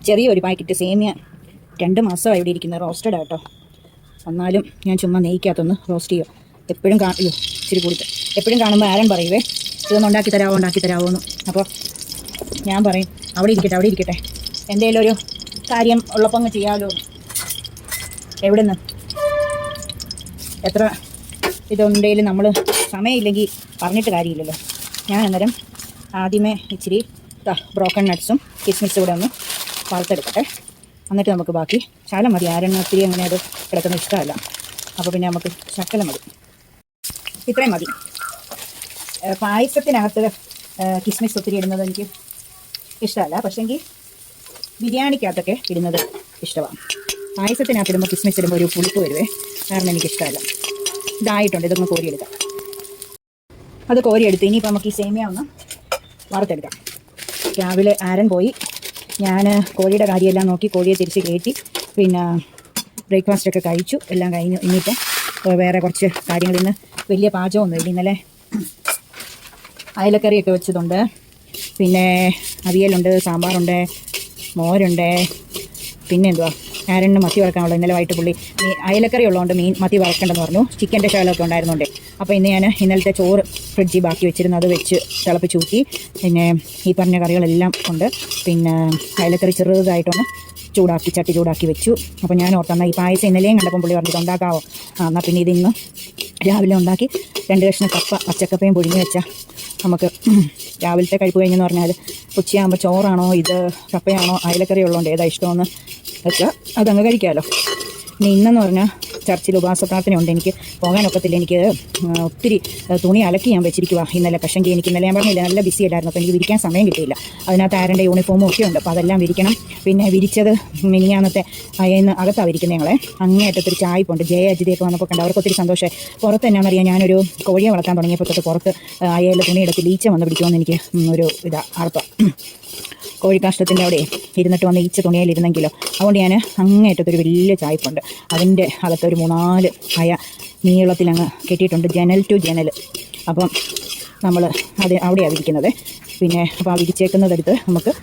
ചെറിയൊരു പാക്കറ്റ് സേമിയ 2 മാസമായി ഇവിടെ ഇരിക്കുന്നത്, റോസ്റ്റഡ് ആട്ടോ. എന്നാലും ഞാൻ ചുമ്മാ നെയ്ക്കകത്തൊന്ന് റോസ്റ്റ് ചെയ്യുക. എപ്പോഴും ഇച്ചിരി കൊടുത്ത് എപ്പോഴും കാണുമ്പോൾ ആരൻ പറയുവേ ഇതൊന്ന് ഉണ്ടാക്കി തരാമോ എന്ന്. അപ്പോൾ ഞാൻ പറയും അവിടെ ഇരിക്കട്ടെ എന്തെങ്കിലും ഒരു കാര്യം ഉള്ളപ്പോൾ അങ്ങ് ചെയ്യാമല്ലോ. എവിടെ നിന്ന് എത്ര ഇതുണ്ടെങ്കിലും നമ്മൾ സമയമില്ലെങ്കിൽ പറഞ്ഞിട്ട് കാര്യമില്ലല്ലോ. ഞാൻ അന്നേരം ആദ്യമേ ഇച്ചിരി ബ്രോക്കൺ നട്ട്സും കിസ്മിസും കൂടെ ഒന്ന് വറുത്തെടുക്കട്ടെ. എന്നിട്ട് നമുക്ക് ബാക്കി ശകലം മതി. ആരെണ്ണ ഒത്തിരി അങ്ങനെ അത് കിടക്കുന്ന ഇഷ്ടമല്ല. അപ്പോൾ പിന്നെ നമുക്ക് ശകലം മതി, ഇത്രയും മതി. പായസത്തിനകത്ത് കിസ്മിസ് ഒത്തിരി ഇടുന്നത് എനിക്ക് ഇഷ്ടമല്ല, പക്ഷേങ്കിൽ ബിരിയാണിക്കകത്തൊക്കെ ഇടുന്നത് ഇഷ്ടമാണ്. പായസത്തിനകത്ത് ഇടുമ്പോൾ കിസ്മിസ് ഇടുമ്പോൾ ഒരു പുളിപ്പ് വരുവേ, കാരണം എനിക്കിഷ്ടമല്ല. ഇതായിട്ടുണ്ട്, ഇതൊന്ന് കോരിയെടുക്കാം. അത് കോരിയെടുത്ത് ഇനിയിപ്പോൾ നമുക്ക് ഈ സേമിയ ഒന്ന് വറുത്തെടുക്കാം. രാവിലെ ആരൻ പോയി, ഞാൻ കോഴിയുടെ കാര്യമെല്ലാം നോക്കി കോഴിയെ തിരിച്ച് കയറ്റി, പിന്നെ ബ്രേക്ക്ഫാസ്റ്റൊക്കെ കഴിച്ചു, എല്ലാം കഴിഞ്ഞു. ഇനിയിപ്പോൾ വേറെ കുറച്ച് കാര്യങ്ങൾ, ഇന്ന് വലിയ പാചകമൊന്നുമില്ല. ഇന്നലെ അയലക്കറിയൊക്കെ വെച്ചതുണ്ട്, പിന്നെ അവിയലുണ്ട്, സാമ്പാറുണ്ട്, മോരുണ്ട്, പിന്നെ എന്തുവാ ആരണ്ണ് മത്തി വറക്കാനുള്ളത്. ഇന്നലെ വൈകിട്ട് പുള്ളി അയലക്കറി ഉള്ളതുകൊണ്ട് മത്തി വറക്കേണ്ടെന്ന് പറഞ്ഞു. ചിക്കൻ്റെ ശകലമൊക്കെ ഉണ്ടായിരുന്നുണ്ട്. അപ്പോൾ ഇന്ന് ഞാൻ ഇന്നലത്തെ ചോറ് ഫ്രിഡ്ജിൽ ബാക്കി വെച്ചിരുന്നു, അത് വെച്ച് തിളപ്പിച്ചൂറ്റി. പിന്നെ ഈ പറഞ്ഞ കറികളെല്ലാം ഉണ്ട്. പിന്നെ അയലക്കറി ചെറുതായിട്ടൊന്ന് ചട്ടി ചൂടാക്കി വെച്ചു. അപ്പോൾ ഞാൻ ഓർത്തെന്നാൽ ഈ പായസം ഇന്നലെയും കണ്ടപ്പം പുള്ളി പറഞ്ഞിട്ട് ഉണ്ടാക്കാവോ. എന്നാൽ പിന്നെ ഇതിന്ന് രാവിലെ ഉണ്ടാക്കി 2 കഷ്ണം പച്ചക്കപ്പയും പുഴുങ്ങി വെച്ചാൽ നമുക്ക് രാവിലത്തെ കഴിപ്പ് കഴിഞ്ഞെന്ന് പറഞ്ഞാൽ ഉച്ചയാകുമ്പോൾ ചോറാണോ ഇത് കപ്പയാണോ അയലക്കറി ഉള്ളതുകൊണ്ട് ഏതാ ഇഷ്ടമെന്ന് വെച്ചാൽ അതങ്ങ് കഴിക്കാമല്ലോ. ഇനി ഇന്നെന്ന് പറഞ്ഞാൽ ചർച്ചിൽ ഉപവാസ പ്രാർത്ഥനയുണ്ട്. എനിക്ക് പോകാനൊക്കത്തില്ല. എനിക്ക് ഒത്തിരി തുണി അലക്കി ഞാൻ വെച്ചിരിക്കുക ഇന്നലെ. പക്ഷേങ്കിൽ എനിക്ക് ഇന്നലെ ഞാൻ പറഞ്ഞില്ല നല്ല ബിസി അല്ലായിരുന്നു, അപ്പോൾ എനിക്ക് വിരിക്കാൻ സമയം കിട്ടിയില്ല. അതിനകത്ത് ആരൻ്റെ യൂണിഫോമും ഒക്കെ ഉണ്ട്, അപ്പോൾ അതെല്ലാം വിരിക്കണം. പിന്നെ വിരിച്ചത് മിനിഞ്ഞാന്നത്തെ അയന്ന് അകത്താണ് വിരിക്കുന്നത്. ഞങ്ങളെ അങ്ങേയറ്റത്തൊരു ചായ്പുണ്ട്. ജയ അജിതയൊക്കെ വന്നപ്പോൾ കണ്ട് അവർക്ക് ഒത്തിരി സന്തോഷമായി. പുറത്ത് എന്നാണെന്നറിയാം, ഞാനൊരു കോഴിയെ വളർത്താൻ തുടങ്ങിയപ്പോൾ തൊട്ട് പുറത്ത് അയയിൽ തുണിയെടുത്ത് ലീച്ച വന്ന് പിടിക്കുമെന്ന് എനിക്ക് ഒരു അർത്ഥം. കോഴിക്കാഷ്ടത്തിൻ്റെ അവിടെ ഇരുന്നിട്ട് വന്ന് ഈച്ച തുണിയിലിരുന്നെങ്കിലോ. അതുകൊണ്ട് ഞാൻ അങ്ങേറ്റത്തൊരു വലിയ ചായ്പുണ്ട്. അതിൻ്റെ അകത്തൊരു 3-4 അയ നീളത്തിലങ്ങ് കെട്ടിയിട്ടുണ്ട്, ജനൽ ടു ജനൽ. അപ്പം നമ്മൾ അവിടെയാണ് വിരിക്കുന്നത്. പിന്നെ അപ്പോൾ ആ വിരിച്ചേക്കുന്നതെടുത്ത് നമുക്ക്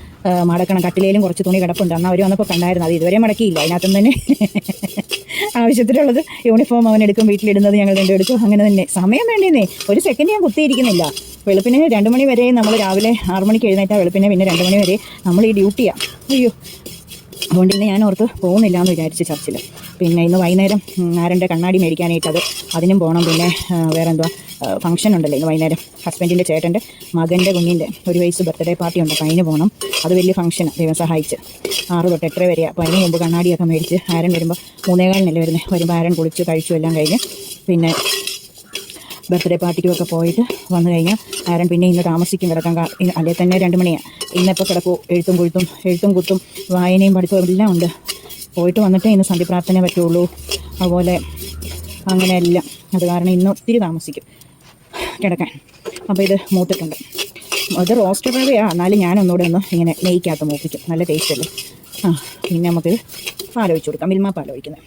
മടക്കണം. കട്ടിലേലും കുറച്ച് തുണി കിടപ്പുണ്ട്. എന്നാൽ അവർ വന്നപ്പോൾ കണ്ടായിരുന്നു, അത് ഇതുവരെ മടക്കിയില്ല. അതിനകത്തും തന്നെ ആവശ്യത്തിനുള്ളത് യൂണിഫോം അവനെടുക്കും, വീട്ടിലിടുന്നത് ഞങ്ങൾ എടുക്കും. അങ്ങനെ തന്നെ സമയം വേണ്ടേന്നേ, ഒരു സെക്കൻഡ് ഞാൻ കുത്തിയിരിക്കുന്നില്ല. വെളുപ്പിന് 2 മണി വരെ നമ്മൾ രാവിലെ 6 മണിക്ക് എഴുന്നേറ്റാൽ വെളുപ്പിനെ പിന്നെ 2 മണി വരെ നമ്മൾ ഈ ഡ്യൂട്ടിയാണ്. അയ്യോ, അതുകൊണ്ട് ഇന്ന് ഞാൻ ഓർത്ത് പോകുന്നില്ല എന്ന് വിചാരിച്ച് ചർച്ചിൽ. പിന്നെ ഇന്ന് വൈകുന്നേരം ആരൻ്റെ കണ്ണാടി മേടിക്കാനായിട്ടത് അതിനും പോകണം. പിന്നെ വേറെ എന്തുവാ ഫംഗ്ഷൻ ഉണ്ടല്ലോ ഇന്ന് വൈകുന്നേരം. ഹസ്ബൻഡിൻ്റെ ചേട്ടൻ്റെ മകൻ്റെ കുഞ്ഞിൻ്റെ 1 വയസ്സ് ബർത്ത്ഡേ പാർട്ടി ഉണ്ട്, അപ്പോൾ അതിന് പോകണം. അത് വലിയ ഫംഗ്ഷനാണ്, ദൈവം സഹായിച്ച് 6 തൊട്ട് 8 വരെയാണ്. അപ്പോൾ അതിന് മുമ്പ് കണ്ണാടിയൊക്കെ മേടിച്ച് ആരൻ വരുമ്പോൾ 3:15 വരുന്നത്. വരുമ്പോൾ ആരൻ കുളിച്ച് കഴിച്ചു എല്ലാം കഴിഞ്ഞ് പിന്നെ ബർത്ത്ഡേ പാർട്ടിക്കുമൊക്കെ പോയിട്ട് വന്നു കഴിഞ്ഞാൽ ആരൻ പിന്നെ ഇന്ന് താമസിക്കും കിടക്കാൻ. അല്ലേ തന്നെ 2 മണിയാണ്. ഇന്നിപ്പോൾ കിടക്കും. എഴുത്തും കുത്തും വായനയും പഠിത്തവും എല്ലാം ഉണ്ട്. പോയിട്ട് വന്നിട്ടേ ഇന്ന് സന്ധ്യപ്രാർത്ഥന പറ്റുള്ളൂ. അതുപോലെ അങ്ങനെയെല്ലാം. അത് കാരണം ഇന്ന് ഒത്തിരി താമസിക്കും കിടക്കാൻ. അപ്പോൾ ഇത് മൂത്തിട്ടുണ്ട്. അത് റോസ്റ്റഡ് റവയാണ്, എന്നാലും ഞാനൊന്നുകൂടെ ഒന്ന് ഇങ്ങനെ നെയ്ക്കകത്ത് മൂപ്പിക്കും. നല്ല ടേസ്റ്റ് അല്ലേ. പിന്നെ നമുക്കിത് പാലൊഴിച്ച് കൊടുക്കാം, മിൽമ പാലൊഴിക്കുന്നത്.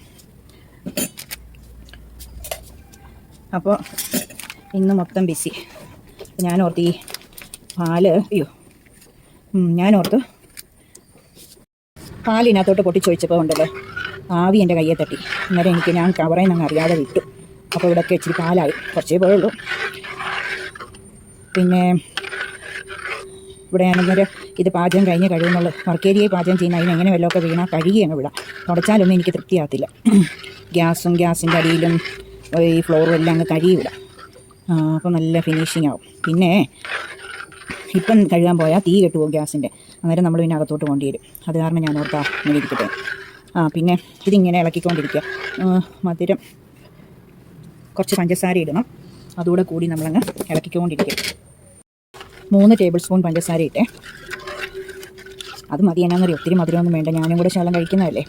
അപ്പോൾ ഇന്ന് മൊത്തം ബിസി. ഞാനോർത്ത് ഈ പാലിനകത്തോട്ട് പൊട്ടിച്ചൊഴിച്ചപ്പോൾ ഉണ്ടല്ലോ ആവി എൻ്റെ കയ്യെ തട്ടി. അന്നേരം ഞാൻ കവറിൽ നിന്ന് അങ്ങ് അറിയാതെ വിട്ടു. അപ്പോൾ ഇവിടെയൊക്കെ ഇച്ചിരി പാലായി, കുറച്ചേ പോയുള്ളൂ. പിന്നെ ഇവിടെ ഞാനന്നേരം ഇത് പാചകം കഴിഞ്ഞ് കഴിയുന്നുള്ളൂ. വർക്കേരിയയിൽ പാചകം ചെയ്യുന്ന അതിന് എങ്ങനെ വല്ലതൊക്കെ വീണാൽ കഴുകി അങ്ങ് വിടാം. തുടച്ചാലൊന്നും എനിക്ക് തൃപ്തിയാകത്തില്ല. ഗ്യാസിൻ്റെ അടിയിലും ഈ ഫ്ലോറും എല്ലാം അങ്ങ് കഴുകി വിടാം. അപ്പോൾ നല്ല ഫിനിഷിങ് ആവും. പിന്നെ ഇപ്പം കഴുകാൻ പോയാൽ തീ കെട്ടുപോകും ഗ്യാസിൻ്റെ. അന്നേരം നമ്മൾ പിന്നെ അകത്തോട്ട് കൊണ്ടുവരും. അത് കാരണം ഞാൻ ഓർത്താ ഇങ്ങനെ ഇരിക്കട്ടെ. പിന്നെ ഇതിങ്ങനെ ഇളക്കിക്കൊണ്ടിരിക്കുക. മധുരം കുറച്ച് പഞ്ചസാര ഇടണം, അതുകൂടെ കൂടി നമ്മളങ്ങ് ഇളക്കിക്കൊണ്ടിരിക്കുക. 3 ടേബിൾ സ്പൂൺ പഞ്ചസാര ഇട്ടേ. അത് മതി. എന്നാന്നറിയോ, ഒത്തിരി മധുരമൊന്നും വേണ്ട. ഞാനും കൂടെ ശകലം കഴിക്കുന്നതല്ലേ.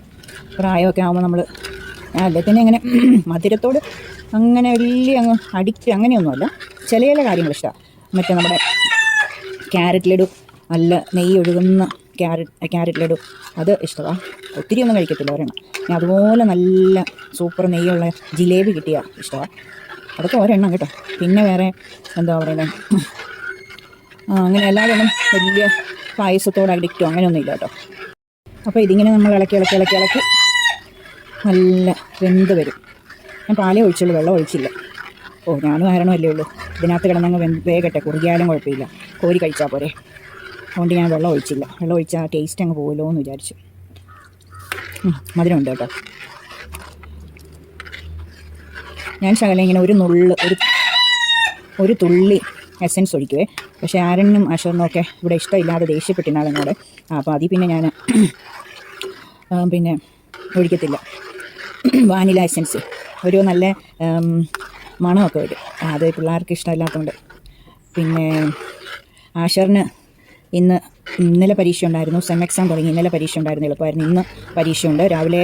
പ്രായമൊക്കെ ആകുമ്പോൾ നമ്മൾ അല്ലേ തന്നെ അങ്ങനെ മധുരത്തോട് അങ്ങനെ വലിയ അങ്ങ് അഡിക്റ്റ് അങ്ങനെയൊന്നുമല്ല. ചില കാര്യങ്ങൾ ഇഷ്ടമാണ്. മറ്റേ നമ്മുടെ ക്യാരറ്റ് ലഡു, നല്ല നെയ്യ് ഒഴുകുന്ന ക്യാരറ്റ് ലഡു, അത് ഇഷ്ടമാണ്. ഒത്തിരി ഒന്നും കഴിക്കത്തില്ല ഒരെണ്ണം. അതുപോലെ നല്ല സൂപ്പർ നെയ്യുള്ള ജിലേബി കിട്ടിയാൽ ഇഷ്ടമാണ്. അതൊക്കെ ഒരെണ്ണം കേട്ടോ. പിന്നെ വേറെ എന്താ പറയുന്നത്, അങ്ങനെ എല്ലാവരും വലിയ പായസത്തോട് അഡിക്റ്റോ അങ്ങനെയൊന്നും ഇല്ല കേട്ടോ. അപ്പോൾ ഇതിങ്ങനെ നമ്മൾ ഇളക്കി നല്ല വെന്ത് വരും. ഞാൻ പാലേ ഒഴിച്ചുള്ളൂ, വെള്ളം ഒഴിച്ചില്ല. ഞാനും ആരണമല്ലേ ഉള്ളൂ. ഇതിനകത്ത് കിടന്നങ്ങ് വേഗട്ടെ, കുറുകിയാലും കുഴപ്പമില്ല, കോരി കഴിച്ചാൽ പോരെ. അതുകൊണ്ട് ഞാൻ വെള്ളം ഒഴിച്ചില്ല. വെള്ളം ഒഴിച്ചാൽ ടേസ്റ്റ് അങ്ങ് പോകുമല്ലോ എന്ന് വിചാരിച്ചു. മധുരമുണ്ട് കേട്ടോ. ഞാൻ ശകലം ഇങ്ങനെ ഒരു തുള്ളി എസൻസ് ഒഴിക്കുവേ. പക്ഷേ ആരനും അഷറിനും ഒക്കെ ഇവിടെ ഇഷ്ടമില്ലാതെ ദേഷ്യപ്പെട്ടിനാളും കൂടെ. അപ്പോൾ അതിൽ പിന്നെ ഞാൻ പിന്നെ ഒഴിക്കത്തില്ല. വാനില എസൻസ് ഒരു നല്ല മണമൊക്കെ വരും. അത് പിള്ളേർക്ക് ഇഷ്ടമില്ലാത്തതുകൊണ്ട്. പിന്നെ ആഷറിന് ഇന്നലെ പരീക്ഷ ഉണ്ടായിരുന്നു. സെം എക്സാം തുടങ്ങി. ഇന്നലെ പരീക്ഷ ഉണ്ടായിരുന്നു, എളുപ്പമായിരുന്നു. ഇന്ന് പരീക്ഷയുണ്ട്. രാവിലെ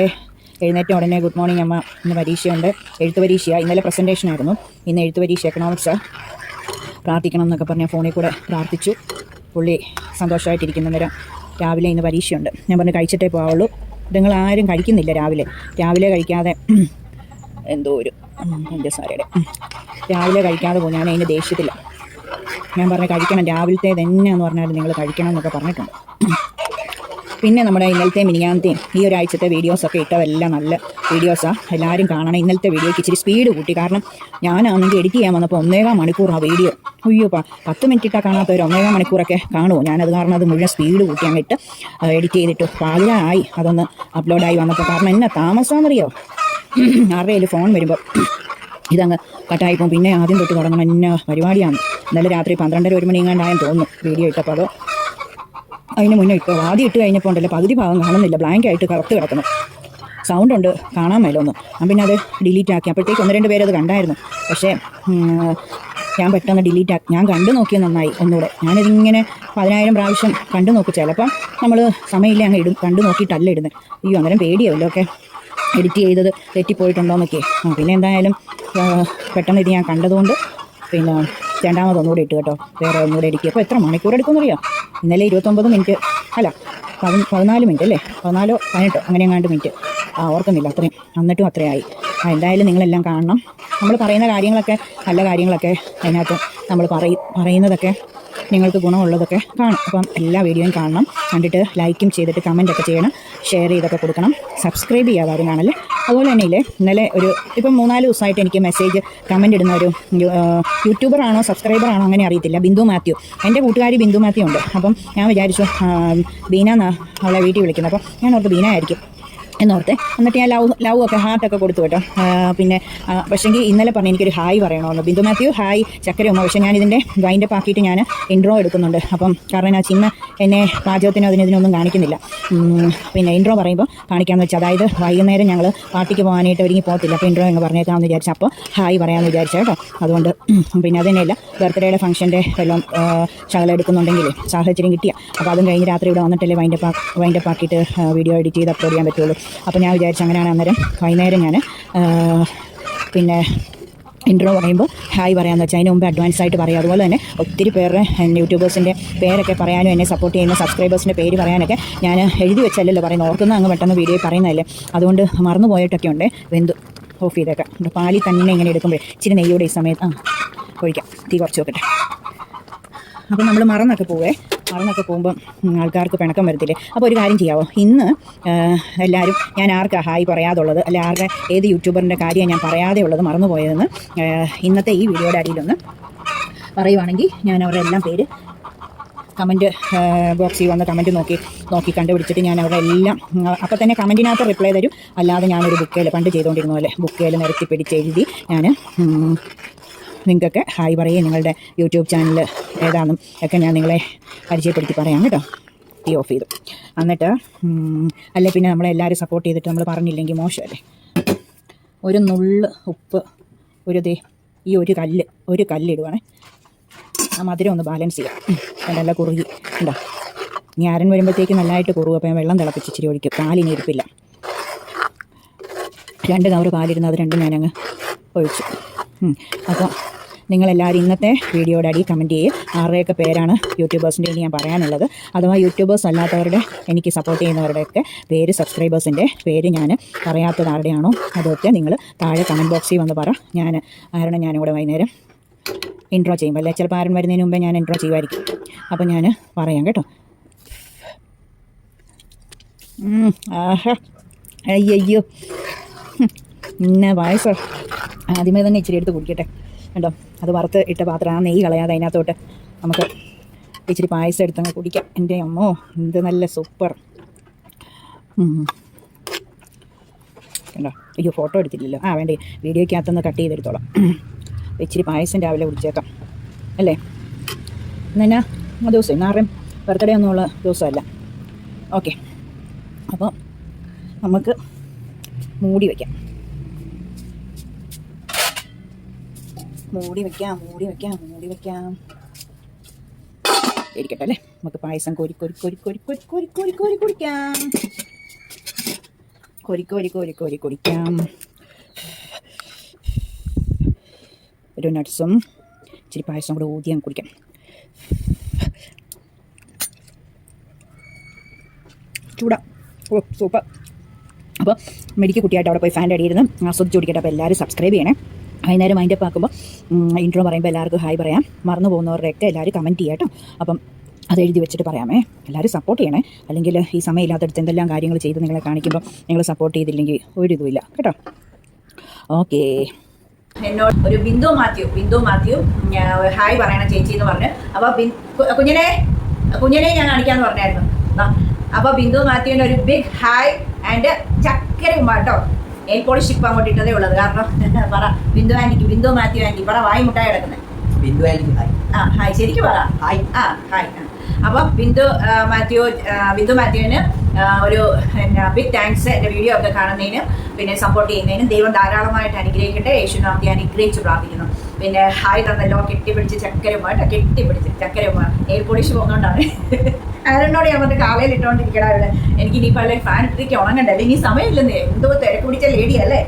എഴുന്നേറ്റ ഉടനെ ഗുഡ് മോർണിംഗ് അമ്മ, ഇന്ന് പരീക്ഷയുണ്ട്, എഴുത്ത് പരീക്ഷയാണ്. ഇന്നലെ പ്രസൻറ്റേഷൻ ആയിരുന്നു, ഇന്ന് എഴുത്ത് പരീക്ഷ എക്കണോമിക്സാണ്. പ്രാർത്ഥിക്കണം എന്നൊക്കെ പറഞ്ഞാൽ ഫോണിൽ കൂടെ പ്രാർത്ഥിച്ചു. പുള്ളി സന്തോഷമായിട്ടിരിക്കുന്ന നേരം രാവിലെ ഇന്ന് പരീക്ഷയുണ്ട്. ഞാൻ പറഞ്ഞു കഴിച്ചിട്ടേ പോവുള്ളൂ. നിങ്ങൾ ആരും കഴിക്കുന്നില്ല രാവിലെ കഴിക്കാതെ എന്തോ ഒരു സാരയുടെ രാവിലെ കഴിക്കാതെ പോകും. ഞാൻ അതിൻ്റെ ദേഷ്യത്തില്ല. ഞാൻ പറഞ്ഞു കഴിക്കണം, രാവിലത്തെ തന്നെയാണെന്ന് പറഞ്ഞാൽ നിങ്ങൾ കഴിക്കണം എന്നൊക്കെ പറഞ്ഞിട്ടുണ്ട്. പിന്നെ നമ്മുടെ ഇന്നലത്തെ മിനിയാന്നത്തെയും ഈ ഒരാഴ്ചത്തെ വീഡിയോസൊക്കെ ഇട്ടതെല്ലാം നല്ല വീഡിയോസാണ്. എല്ലാവരും കാണണം. ഇന്നലത്തെ വീഡിയോയ്ക്ക് ഇച്ചിരി സ്പീഡ് കൂട്ടി. കാരണം ഞാനാണെങ്കിൽ എഡിറ്റ് ചെയ്യാൻ വന്നപ്പോൾ 1.25 മണിക്കൂറാണ് വീഡിയോ. 10 മിനിറ്റ് ഇട്ടാൽ കാണാത്ത ഒരു 1.25 മണിക്കൂറൊക്കെ കാണുമോ? ഞാനത് കാരണം അത് മുഴുവൻ സ്പീഡ് കൂട്ടി അങ്ങിട്ട് എഡിറ്റ് ചെയ്തിട്ടു. പാതിരായി അതൊന്ന് അപ്ലോഡായി വന്നപ്പോൾ. കാരണം എന്നാ താമസമാണെന്നറിയോ, ആരുടെയും ഫോൺ വരുമ്പോൾ ഇതങ്ങ് കട്ടായിപ്പോൾ. പിന്നെ ആദ്യം തൊട്ട് തുടങ്ങണം. എന്നാ പരിപാടിയാണ്. ഇന്നലെ രാത്രി 12:30 മണി എങ്ങാണ്ടായെന്ന് തോന്നുന്നു വീഡിയോ ഇട്ടപ്പോൾ. അതോ അതിന് മുന്നേ ഇട്ടോ? ആദ്യം ഇട്ട് കഴിഞ്ഞപ്പോൾ ഉണ്ടല്ലോ പകുതി ഭാഗം കാണുന്നില്ല, ബ്ലാങ്കായിട്ട് കറുത്ത് കിടക്കണം. സൗണ്ട് ഉണ്ട്, കാണാൻ മേലൊന്ന്. ഞാൻ പിന്നെ അത് ഡിലീറ്റ് ആക്കി. അപ്പോഴത്തേക്ക് 1-2 പേരത് കണ്ടായിരുന്നു. പക്ഷേ ഞാൻ പെട്ടെന്ന് ഡിലീറ്റ് ആക്കി. ഞാൻ കണ്ടു നോക്കിയത് നന്നായി ഒന്നുകൂടെ. ഞാനിതിങ്ങനെ 10,000 പ്രാവശ്യം കണ്ടു നോക്കും. ചിലപ്പം നമ്മൾ സമയമില്ല അങ്ങ് ഇടും, കണ്ടു നോക്കിയിട്ടല്ല ഇടുന്നത്. അന്നേരം പേടിയാവല്ലോ ഒക്കെ എഡിറ്റ് ചെയ്തത് തെറ്റിപ്പോയിട്ടുണ്ടോയെന്നൊക്കെ. പിന്നെ എന്തായാലും പെട്ടെന്ന് ഇത് ഞാൻ കണ്ടതുകൊണ്ട് പിന്നെ രണ്ടാമതൊന്നുകൂടെ ഇട്ട് കേട്ടോ. വേറെ ഒന്നുകൂടെ എഡിറ്റ്. അപ്പോൾ എത്ര മണിക്കൂർ എടുക്കുമെന്നറിയാം? ഇന്നലെ 29 മിനിറ്റ് അല്ല 14 മിനിറ്റ് അല്ലേ, 14 18 അങ്ങനെ എങ്ങാണ്ട് മിനിറ്റ് ഓർക്കുന്നില്ല. അത്രയും എന്നിട്ടും അത്രയായി. എന്തായാലും നിങ്ങളെല്ലാം കാണണം. നമ്മൾ പറയുന്ന കാര്യങ്ങളൊക്കെ നല്ല കാര്യങ്ങളൊക്കെ അതിനകത്ത് നമ്മൾ പറയുന്നതൊക്കെ നിങ്ങൾക്ക് ഗുണമുള്ളതൊക്കെ കാണും. അപ്പം എല്ലാ വീഡിയോയും കാണണം. കണ്ടിട്ട് ലൈക്കും ചെയ്തിട്ട് കമൻറ്റൊക്കെ ചെയ്യണം, ഷെയർ ചെയ്തൊക്കെ കൊടുക്കണം. സബ്സ്ക്രൈബ് ചെയ്യാതെ ആരും കാണല്ലേ. അതുപോലെ തന്നെ ഇന്നലെ ഇപ്പം 3-4 ദിവസമായിട്ട് എനിക്ക് മെസ്സേജ് കമൻറ്റ് ഇടുന്ന ഒരു യൂട്യൂബറാണോ സബ്സ്ക്രൈബറാണോ അങ്ങനെ അറിയത്തില്ല, ബിന്ദു മാത്യു. എൻ്റെ കൂട്ടുകാരി ബിന്ദു മാത്യു ഉണ്ട്. അപ്പം ഞാൻ വിചാരിച്ചു ബീന എന്നാണ് അവളെ വീട്ടിൽ വിളിക്കുന്നത്. അപ്പം ഞാൻ ഓർത്ത് ബീന ആയിരിക്കും എന്നോർത്തെ. എന്നിട്ട് ഞാൻ ലവ് ഒക്കെ ഹാർട്ടൊക്കെ കൊടുത്തു കേട്ടോ. പിന്നെ പക്ഷേങ്കിൽ ഇന്നലെ പറഞ്ഞ് എനിക്കൊരു ഹായ് പറയണമെന്ന്. ബിന്ദു മാത്യു ഹായ് ചക്കരയമ്മ. പക്ഷേ ഞാനിതിൻ്റെ വൈൻഡപ്പ് ആക്കിയിട്ട് ഞാൻ ഇൻട്രോ എടുക്കുന്നുണ്ട്. അപ്പം കാരണം ഞാൻ ചിന്ന എന്നെ പാചകത്തിനോ ഇതിനൊന്നും കാണിക്കുന്നില്ല. പിന്നെ ഇൻട്രോ പറയുമ്പോൾ കാണിക്കാമെന്ന് വെച്ചാൽ, അതായത് വൈകുന്നേരം ഞങ്ങൾ പാർട്ടിക്ക് പോകാനായിട്ട് ഒരുങ്ങി പോകത്തില്ല. അപ്പോൾ ഇൻട്രോ അങ്ങ് പറഞ്ഞേക്കാമെന്ന് വിചാരിച്ചു. അപ്പോൾ ഹായ് പറയാമെന്ന് വിചാരിച്ചു കേട്ടോ. അതുകൊണ്ട് പിന്നെ അതുതന്നെയല്ല, ബർത്ത്ഡേയുടെ ഫംഗ്ഷൻ്റെ എല്ലാം ശകലം എടുക്കുന്നുണ്ടെങ്കിൽ സാഹചര്യം കിട്ടിയ. അപ്പോൾ അതും കഴിഞ്ഞ് രാത്രി ഇവിടെ വന്നിട്ടല്ലേ വൈൻഡപ്പ് ആക്കിയിട്ട് വീഡിയോ എഡിറ്റ് ചെയ്ത് അപ്ലോഡ് ചെയ്യാൻ പറ്റുള്ളൂ. അപ്പോൾ ഞാൻ വിചാരിച്ചു അങ്ങനെയാണ്. അന്നേരം വൈകുന്നേരം ഞാൻ പിന്നെ ഇൻട്രോ പറയുമ്പോൾ ഹായ് പറയാമെന്ന് വെച്ചാൽ അതിന് മുമ്പ് അഡ്വാൻസ് ആയിട്ട് പറയാം. അതുപോലെ തന്നെ ഒത്തിരി പേരുടെ യൂട്യൂബേഴ്സിൻ്റെ പേരൊക്കെ പറയാനും എന്നെ സപ്പോർട്ട് ചെയ്യുന്ന സബ്സ്ക്രൈബേഴ്സിൻ്റെ പേര് പറയാനൊക്കെ ഞാൻ എഴുതി വെച്ചല്ലല്ലോ പറയുന്നത്, ഓർക്കുന്ന അങ്ങ് പെട്ടെന്ന് വീഡിയോ പറയുന്നതല്ലേ. അതുകൊണ്ട് മറന്നു പോയിട്ടൊക്കെ ഉണ്ട്. വെന്തു ഓഫ് ചെയ്തേക്കാം. പാലിൽ തന്നെ ഇങ്ങനെ എടുക്കുമ്പോൾ ഇച്ചിരി നെയ്യോടെ ഈ സമയത്ത് ഒഴിക്കാം. തീ കുറച്ച് വെക്കട്ടെ. അപ്പോൾ നമ്മൾ മറന്നൊക്കെ പോകുമ്പം ആൾക്കാർക്ക് പിണക്കം വരത്തില്ലേ. അപ്പോൾ ഒരു കാര്യം ചെയ്യാമോ, ഇന്ന് എല്ലാവരും ഞാൻ ആർക്കാണ് ഹായ് പറയാതുള്ളത്, അല്ലെ ആരുടെ ഏത് യൂട്യൂബറിൻ്റെ കാര്യമാണ് ഞാൻ പറയാതെ ഉള്ളത് മറന്നു പോയതെന്ന് ഇന്നത്തെ ഈ വീഡിയോയുടെ അടിയിലൊന്ന് പറയുവാണെങ്കിൽ ഞാൻ അവരുടെ എല്ലാം പേര് കമൻറ്റ് ബോക്സിൽ വന്ന് കമൻറ്റ് നോക്കി കണ്ടുപിടിച്ചിട്ട് ഞാൻ അവരുടെ എല്ലാം അപ്പോൾ തന്നെ കമൻറ്റിനകത്ത് റിപ്ലൈ തരും. അല്ലാതെ ഞാനൊരു ബുക്കേൽ പണ്ട് ചെയ്തുകൊണ്ടിരുന്ന പോലെ ബുക്കേൽ നിരത്തി പിടിച്ചെഴുതി ഞാൻ നിങ്ങൾക്കൊക്കെ ഹായ് പറയുകയും നിങ്ങളുടെ യൂട്യൂബ് ചാനൽ ഏതാണെന്നും ഒക്കെ ഞാൻ നിങ്ങളെ പരിചയപ്പെടുത്തി പറയാം കേട്ടോ. ടീ ഓഫ് ചെയ്തു. എന്നിട്ട് അല്ലെ പിന്നെ നമ്മളെല്ലാവരും സപ്പോർട്ട് ചെയ്തിട്ട് നമ്മൾ പറഞ്ഞില്ലെങ്കിൽ മോശമല്ലേ. ഒരു നുള്ള് ഉപ്പ്, ഈ ഒരു കല്ലിടുവാണേ. ആ മധുരം ഒന്ന് ബാലൻസ് ചെയ്യാം. നല്ല കുറുകി ഉണ്ടോ. ഇനി ആരൻ വരുമ്പോഴത്തേക്ക് നല്ലതായിട്ട് കുറുകും. അപ്പോൾ ഞാൻ വെള്ളം തിളപ്പിച്ച് ഇച്ചിരി ഒഴിക്കും. പാലിനി ഇരിപ്പില്ല. 2 കവർ പാലിരുന്ന് അത് രണ്ടും ഞാനങ്ങ് ഒഴിച്ചു. അപ്പോൾ നിങ്ങളെല്ലാവരും ഇന്നത്തെ വീഡിയോയുടെ അടി കമൻറ്റ് ചെയ്യും. ആരുടെയൊക്കെ പേരാണ് യൂട്യൂബേഴ്സിൻ്റെ ഇനി ഞാൻ പറയാനുള്ളത്. അഥവാ യൂട്യൂബേഴ്സ് അല്ലാത്തവരുടെ എനിക്ക് സപ്പോർട്ട് ചെയ്യുന്നവരുടെയൊക്കെ പേര്, സബ്സ്ക്രൈബേഴ്സിൻ്റെ പേര് ഞാൻ പറയാത്തത് ആരുടെയാണോ അതൊക്കെ നിങ്ങൾ താഴെ കമൻറ്റ് ബോക്സിൽ വന്ന് പറ. ഞാനിവിടെ വൈകുന്നേരം ഇൻട്രോ ചെയ്യുമ്പോൾ, അല്ലെ ചിലപ്പോൾ ആരും വരുന്നതിന് മുമ്പേ ഞാൻ ഇൻട്രോ ചെയ്യുമായിരിക്കും. അപ്പോൾ ഞാൻ പറയാം കേട്ടോ. ആഹാ അയ്യോ പിന്നെ പായസം ആദ്യമേ തന്നെ ഇച്ചിരി എടുത്ത് കുടിക്കട്ടെ കേട്ടോ. അത് വറുത്ത് ഇട്ട പാത്രം, ആ നെയ്യ് കളയാതെ അതിനകത്തോട്ട് നമുക്ക് ഇച്ചിരി പായസം എടുത്തങ്ങ് കുടിക്കാം. എൻ്റെ അമ്മോ എന്ത് നല്ല സൂപ്പർ. കണ്ടോ, അയ്യോ ഫോട്ടോ എടുത്തില്ലല്ലോ. വേണ്ടേ, വീഡിയോയ്ക്കകത്തൊന്ന് കട്ട് ചെയ്തെടുത്തോളാം. ഇച്ചിരി പായസം രാവിലെ കുടിച്ചേക്കാം അല്ലേ. ഇന്നെന്നാ ദിവസം ഇന്നാറും ബർത്ത്ഡേ ഒന്നുമുള്ള ദിവസമല്ല. ഓക്കെ, അപ്പോൾ നമുക്ക് മൂടി വയ്ക്കാം. ഇരിക്കട്ടെ അല്ലേ. നമുക്ക് പായസം കോരി കുടിക്കാം. ഒരു നട്ട്സും ഇച്ചിരി പായസം കൂടെ ഊതി അങ്ങ് കുടിക്കാം. ചൂടാ, ഓ സൂപ്പർ. അപ്പോൾ മെഡിക്ക് കുട്ടിയായിട്ട് അവിടെ പോയി ഫാൻ്റെ അടിയിരുന്ന് ആസ്വദിച്ച് കുടിക്കട്ടെ. അപ്പോൾ എല്ലാവരും സബ്സ്ക്രൈബ് ചെയ്യണേ. വൈകുന്നേരം മൈൻഡപ്പ് ആക്കുമ്പോൾ ഇൻട്രോ പറയുമ്പോൾ എല്ലാവർക്കും ഹായ് പറയാം. മറന്നു പോകുന്നവരുടെയൊക്കെ എല്ലാവരും കമൻറ്റ് ചെയ്യാം കേട്ടോ. അപ്പം അത് എഴുതി വെച്ചിട്ട് പറയാമേ. എല്ലാവരും സപ്പോർട്ട് ചെയ്യണേ. അല്ലെങ്കിൽ ഈ സമയമില്ലാത്തടുത്ത് എന്തെല്ലാം കാര്യങ്ങൾ ചെയ്ത് നിങ്ങളെ കാണിക്കുമ്പോൾ നിങ്ങൾ സപ്പോർട്ട് ചെയ്തില്ലെങ്കിൽ ഒരു ഇതുമില്ല കേട്ടോ. ഓക്കെ, എന്നോട് ഒരു ബിന്ദു മാത്യു ഹായ് പറയണം ചേച്ചി എന്ന് പറഞ്ഞു. അപ്പോൾ കുഞ്ഞിനെ ഞാൻ കാണിക്കാമെന്ന് പറഞ്ഞായിരുന്നു. അപ്പോൾ ബിന്ദു മാത്യുവിൻ്റെ ഒരു ബിഗ് ഹായ് ആൻഡ് ചക്കരയും കേട്ടോ. നെയിൽ പോളിഷ് ഇപ്പം അങ്ങോട്ട് ഇട്ടതേ ഉള്ളത്. കാരണം പറ ബിന്ദു മാത്യു ആൻറ്റി പറ, വായി മുട്ടായി കിടക്കുന്നത്. Bindu anti hi. ഹായ് ശരിക്കും പറ ഹായ്. ഹായ്. അപ്പം ബിന്ദു മാത്യുവിന് ഒരു ബിഗ് താങ്ക്സ് എൻ്റെ വീഡിയോ ഒക്കെ കാണുന്നതിനും പിന്നെ സപ്പോർട്ട് ചെയ്യുന്നതിനും. ദൈവം ധാരാളമായിട്ട് അനുഗ്രഹിക്കട്ടെ. യേശുനാമത്തെ അനുഗ്രഹിച്ച് പ്രാർത്ഥിക്കുന്നു. പിന്നെ ഹായ് തന്നല്ലോ, കെട്ടിപ്പിടിച്ച് ചക്കരയുമായിട്ട് നെയിൽ പോളിഷ് പോകുന്നതുകൊണ്ടാണ്. ആരോട് ഞാൻ വന്ന് കാലയിൽ ഇട്ടുകൊണ്ടിരിക്കടാ ഇവിടെ. എനിക്ക് ഇനിയിപ്പോൾ അല്ലെങ്കിൽ ഫാൻ ഇട്ടിരിക്കുക ഉണങ്ങണ്ടല്ലേ, ഇനി സമയമില്ലെന്നേ. എന്തോ തിരക്ക് പിടിച്ച ലേഡിയല്ലേ.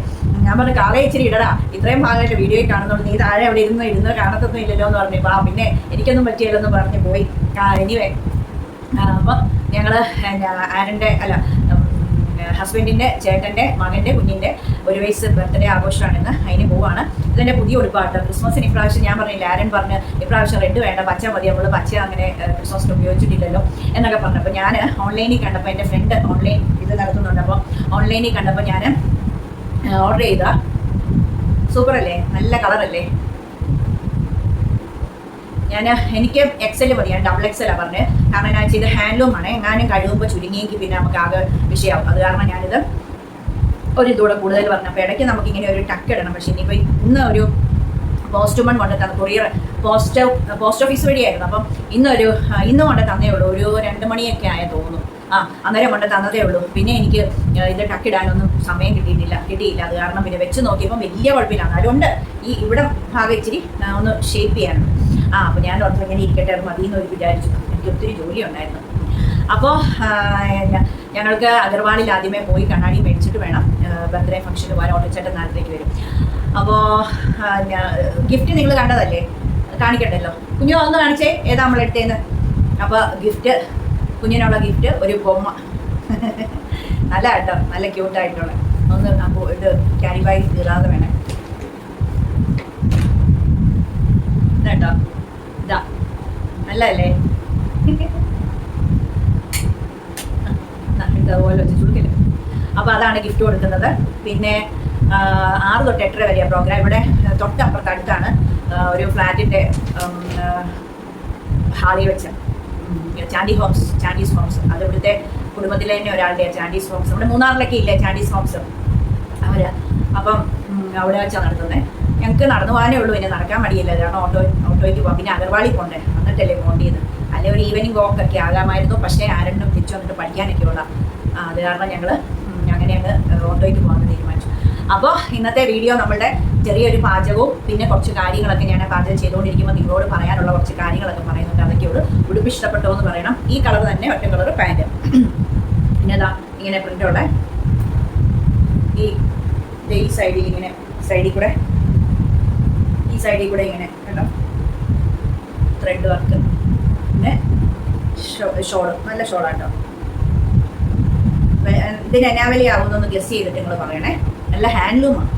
ഞാൻ പറഞ്ഞു കാലേ ഇച്ചിരി ഇടടാ, ഇത്രയും ഭാഗമായിട്ട് വീഡിയോയിൽ കാണുന്നുള്ളൂ, നീ താഴെ അവിടെ ഇരുന്ന് കാണത്തൊന്നും ഇല്ലല്ലോ എന്ന് പറഞ്ഞു. പിന്നെ എനിക്കൊന്നും പറ്റിയല്ലെന്ന് പറഞ്ഞ് പോയി. എനിവേ, അപ്പം ഞങ്ങൾ ആരൻ്റെ ഹസ്ബൻഡിൻ്റെ ചേട്ടൻ്റെ മകൻ്റെ കുഞ്ഞിൻ്റെ 1 വയസ്സ് ബർത്ത്ഡേ ആഘോഷമാണെന്ന് അതിന് പോവാണ്. ഇതെൻ്റെ പുതിയ ഉടുപ്പാട്ട്. ക്രിസ്മസിന് ഇപ്രാവശ്യം ഞാൻ പറഞ്ഞില്ല, ആരൻ പറഞ്ഞ് ഇപ്രാവശ്യം റെഡ് വേണ്ട, പച്ച മതി, നമ്മൾ പച്ച അങ്ങനെ ക്രിസ്മസിന് ഉപയോഗിച്ചിട്ടില്ലല്ലോ എന്നൊക്കെ പറഞ്ഞു. അപ്പോൾ ഞാൻ ഓൺലൈനിൽ കണ്ടപ്പോൾ എൻ്റെ ഫ്രണ്ട് ഓൺലൈൻ ഇത് നടത്തുന്നുണ്ട്. അപ്പോൾ ഓൺലൈനിൽ കണ്ടപ്പോൾ ഞാൻ ഓർഡർ ചെയ്താ. സൂപ്പർ അല്ലേ, നല്ല കളറല്ലേ. എനിക്ക് XL മതി, ഞാൻ XXL പറഞ്ഞത്. കാരണം ഞാൻ ചെയ്ത് ഹാൻഡ്ലൂമാണ്. എങ്ങാനും കഴിയുമ്പോൾ ചുരുങ്ങിയെങ്കിൽ പിന്നെ നമുക്ക് ആകെ വിഷയമാവും. അത് കാരണം ഞാനിത് ഒരു ഇതൂടെ കൂടുതൽ പറഞ്ഞു. അപ്പോൾ ഇടയ്ക്ക് നമുക്കിങ്ങനെ ഒരു ടക്ക് ഇടണം. പക്ഷേ ഇനിയിപ്പോൾ ഇന്ന് ഒരു പോസ്റ്റ്മാൻ കൊണ്ട് തന്ന കൊറിയർ പോസ്റ്റ് ഓഫീസ് വഴിയായിരുന്നു. അപ്പം ഇന്ന് കൊണ്ട് തന്നേ ഉള്ളൂ. ഒരു 2 മണിയൊക്കെ ആയ തോന്നുന്നു. അന്നേരം കൊണ്ട് തന്നതേ ഉള്ളൂ. പിന്നെ എനിക്ക് ഇത് ടക്കിടാനൊന്നും സമയം കിട്ടിയില്ല. അത് കാരണം പിന്നെ വെച്ച് നോക്കിയപ്പോൾ വലിയ കുഴപ്പമില്ല. അതുകൊണ്ട് ഇവിടെ ഭാഗം ഇച്ചിരി ഒന്ന് ഷേപ്പ് ചെയ്യാനുണ്ട്. അപ്പോൾ ഞാൻ ഓർത്ത് ഇങ്ങനെ ഇരിക്കട്ടെ, അത് മതിയെന്ന് വിചാരിച്ചു. എനിക്ക് ഒത്തിരി ജോലി ഉണ്ടായിരുന്നു. അപ്പോൾ ഞങ്ങൾക്ക് അഗർവാളിൽ ആദ്യമേ പോയി കണ്ണാടി മേടിച്ചിട്ട് വേണം ബർത്ത്ഡേ ഫംഗ്ഷന് പോകാൻ. ഓട്ടോച്ചേട്ടൻ നാളത്തേക്ക് വരും. അപ്പോൾ ഗിഫ്റ്റ് നിങ്ങൾ കണ്ടതല്ലേ, കാണിക്കണ്ടല്ലോ. കുഞ്ഞു ഒന്ന് കാണിച്ചേ, ഏതാ നമ്മളെടുത്തേന്ന്. അപ്പോൾ കുഞ്ഞിനുള്ള ഗിഫ്റ്റ് ഒരു ബൊമ്മ. നല്ല കേട്ടോ, നല്ല ക്യൂട്ടായിട്ടുള്ള ഒന്ന്. അപ്പോൾ ഇത് ക്യാരി ബാഗ് കീറാതെ വേണേ കേട്ടോ. ഇതാ നല്ലതല്ലേ. ഇതുപോലെ വെച്ച് ചുടുക്കില്ല. അപ്പോൾ അതാണ് ഗിഫ്റ്റ് കൊടുക്കുന്നത്. പിന്നെ 6 തൊട്ട് 8 വരെയാണ് പ്രോഗ്രാം. ഇവിടെ തൊട്ടപ്പുറത്ത് അടുത്താണ് ഒരു ഫ്ലാറ്റിൻ്റെ ഹാളിൽ വെച്ച് ചാൻഡീസ് ഹോംസ്. അത് ഇവിടുത്തെ കുടുംബത്തിലെ തന്നെ ഒരാളുടെ ചാൻഡീസ് ഹോംസ്. നമ്മുടെ മൂന്നാറിലൊക്കെ ഇല്ലേ ചാൻഡീസ് ഹോംസ്, അവർ. അപ്പം അവിടെ വെച്ചാണ് നടത്തുന്നത്. ഞങ്ങൾക്ക് നടന്നു പോകാനേ ഉള്ളൂ, പിന്നെ നടക്കാൻ മടിയില്ല. കാരണം ഓട്ടോയ്ക്ക് പോകാം. പിന്നെ അഗർവാളി പോകണ്ടേ, എന്നിട്ടല്ലേ പോകേണ്ടത്. അല്ലെ ഒരു ഈവനിങ് വോക്കൊക്കെ ആകാമായിരുന്നു. പക്ഷേ ആരെണ്ണം തിരിച്ചു വന്നിട്ട് പഠിക്കാനൊക്കെ ഉള്ള. അത് കാരണം ഞങ്ങൾ അങ്ങനെ ഓട്ടോയ്ക്ക് പോകാമെന്ന് തീരുമാനിച്ചു. അപ്പോൾ ഇന്നത്തെ വീഡിയോ നമ്മളുടെ ചെറിയൊരു പാചകവും പിന്നെ കുറച്ച് കാര്യങ്ങളൊക്കെ ഞാൻ പാചകം ചെയ്തുകൊണ്ടിരിക്കുമ്പോൾ നിങ്ങളോട് പറയാനുള്ള കുറച്ച് കാര്യങ്ങളൊക്കെ പറയുന്നുണ്ട്. അതൊക്കെയുള്ളൂ. ഉടുപ്പ് ഇഷ്ടപ്പെട്ടോ എന്ന് പറയണം. ഈ കളർ തന്നെ, ഒറ്റ കളർ പാൻറ്റ്. പിന്നെ ഇങ്ങനെ പ്രിൻ്റുള്ള ഈ സൈഡിൽ ഇങ്ങനെ ഈ സൈഡിൽ കൂടെ ഇങ്ങനെ കേട്ടോ ത്രെഡ് വർക്ക്. പിന്നെ ഷോള്, നല്ല ഷോളാട്ടോ. ഇതിന് എന്നാ വിലയാവുന്നൊന്ന് ഗസ് ചെയ്തിട്ട് നിങ്ങൾ പറയണേ. നല്ല ഹാൻഡ്ലൂമാണ്.